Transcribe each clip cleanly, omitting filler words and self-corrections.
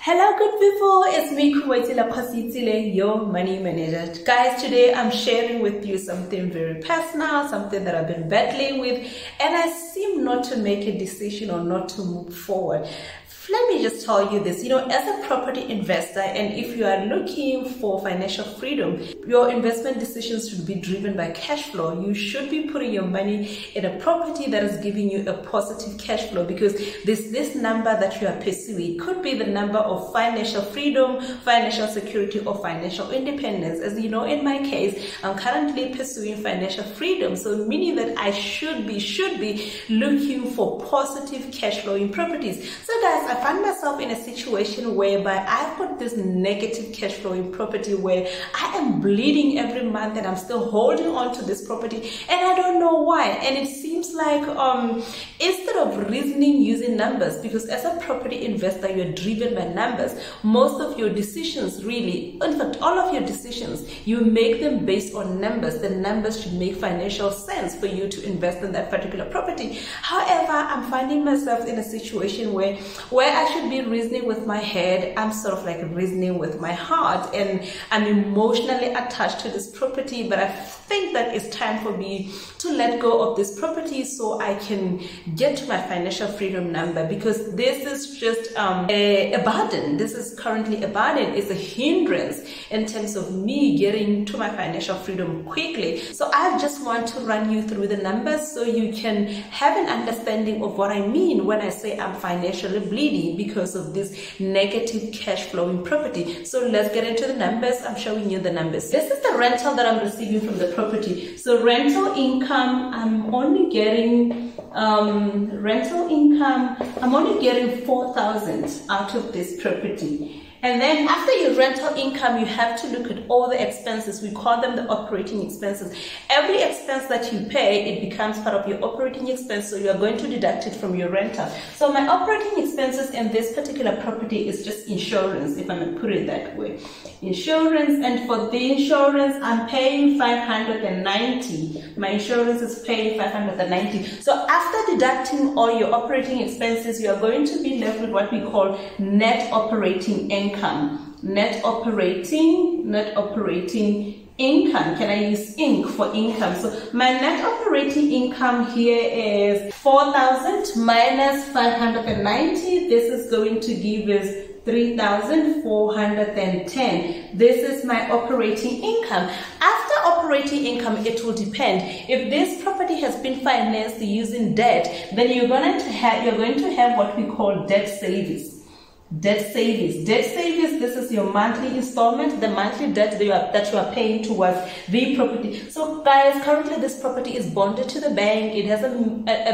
Hello good people, it's me Kuwaitila Pasitile, your money manager. Guys, today I'm sharing with you something very personal, something that I've been battling with, and I seem not to make a decision or not to move forward. Let me just tell you this, as a property investor, and if you are looking for financial freedom, your investment decisions should be driven by cash flow. You should be putting your money in a property that is giving you a positive cash flow, because this number that you are pursuing could be the number of financial freedom, financial security, or financial independence. As you know, in my case, I'm currently pursuing financial freedom, so meaning that I should be looking for positive cash flow in properties. So guys, I find myself in a situation whereby I've got this negative cash flow in property where I am bleeding every month and I'm still holding on to this property and I don't know why. And it seems like instead of reasoning using numbers, because as a property investor you're driven by numbers, most of your decisions really, in fact all of your decisions, you make them based on numbers. The numbers should make financial sense for you to invest in that particular property. However, I'm finding myself in a situation where I should be reasoning with my head, I'm sort of like reasoning with my heart, and I'm emotionally attached to this property, but I think that it's time for me to let go of this property so I can get to my financial freedom number, because this is just a burden. This is currently a burden. It's a hindrance in terms of me getting to my financial freedom quickly. So I just want to run you through the numbers so you can have an understanding of what I mean when I say I'm financially bleeding because of this negative cash flow in property. So let's get into the numbers. I'm showing you the numbers. This is the rental that I'm receiving from the property. So rental income, I'm only getting 4,000 out of this property. And then after your rental income, you have to look at all the expenses. We call them the operating expenses. Every expense that you pay, it becomes part of your operating expense, so you are going to deduct it from your rental. So my operating expenses in this particular property is just insurance, if I may put it that way. Insurance, and for the insurance, I'm paying 590. My insurance is paying 590. So after deducting all your operating expenses, you are going to be left with what we call net operating income. Net operating income. Can I use ink for income? So my net operating income here is 4,000 minus 590. This is going to give us 3,410. This is my operating income. After operating income, it will depend. If this property has been financed using debt, then you're going to have what we call debt service. Debt service, this is your monthly installment, the monthly debt that you are paying towards the property. So guys, currently this property is bonded to the bank. It has a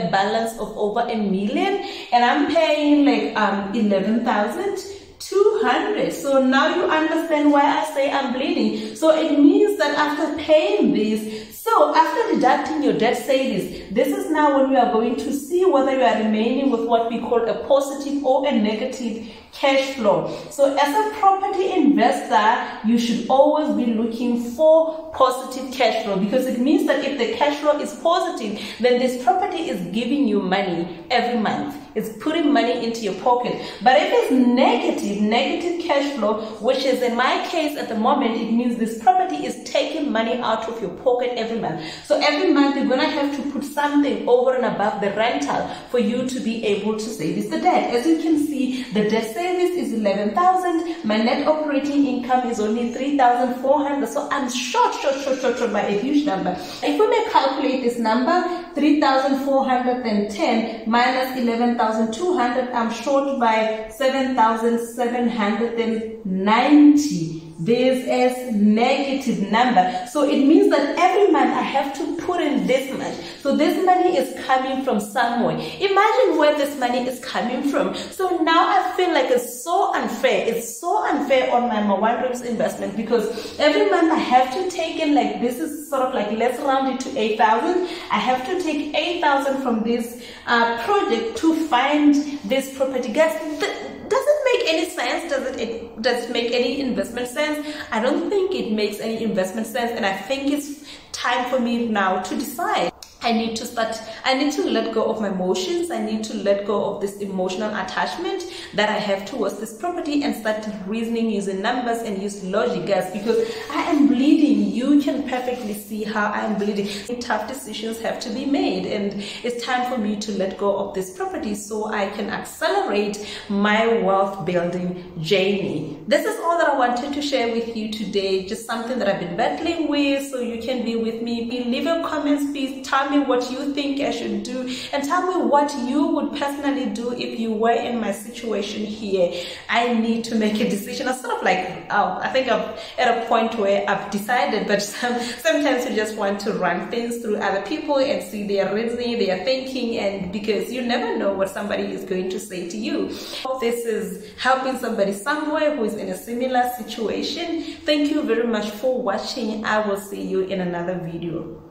balance of over $1 million, and I'm paying like 11,200. So now you understand why I say I'm bleeding. So it means that after paying this, so after deducting your debt service, this is now when we are going to see whether you are remaining with what we call a positive or a negative cash flow. So as a property investor, you should always be looking for positive cash flow, because it means that if the cash flow is positive, then this property is giving you money every month. It's putting money into your pocket. But if it's negative cash flow, which is in my case at the moment, it means this property is taking money out of your pocket every month. So every month you're going to have to put something over and above the rental for you to be able to service the debt. As you can see, the debt service is 11,000. My net operating income is only 3,400. So I'm short by a huge number. If we may calculate this number, 3,410 minus 11,200, I'm short by 7,790. This is negative number. So it means that every month I have to put in this much. So this money is coming from somewhere. Imagine where this money is coming from. So now I feel like it's so unfair. It's so unfair on my Mawandrums investment, because every month I have to take in, like, this is sort of like, let's round it to 8,000. I have to take 8,000 from this project to find this property. Guys, does it make any sense? Does it make any investment sense? I don't think it makes any investment sense, and I think it's time for me now to decide. I need to let go of my emotions. I need to let go of this emotional attachment that I have towards this property and start reasoning using numbers and use logic, guys, because I am bleeding. You can perfectly see how I am bleeding. Tough decisions have to be made, and it's time for me to let go of this property so I can accelerate my wealth building journey. This is all that I wanted to share with you today, just something that I've been battling with, so you can be with me. Leave your comments, please. Tell me what you think I should do, and tell me what you would personally do if you were in my situation here. I need to make a decision. I'm sort of like, I think I'm at a point where I've decided, but sometimes you just want to run things through other people and see their reasoning, their thinking, and because you never know what somebody is going to say to you. This is helping somebody somewhere who is in a similar situation. Thank you very much for watching. I will see you in another video.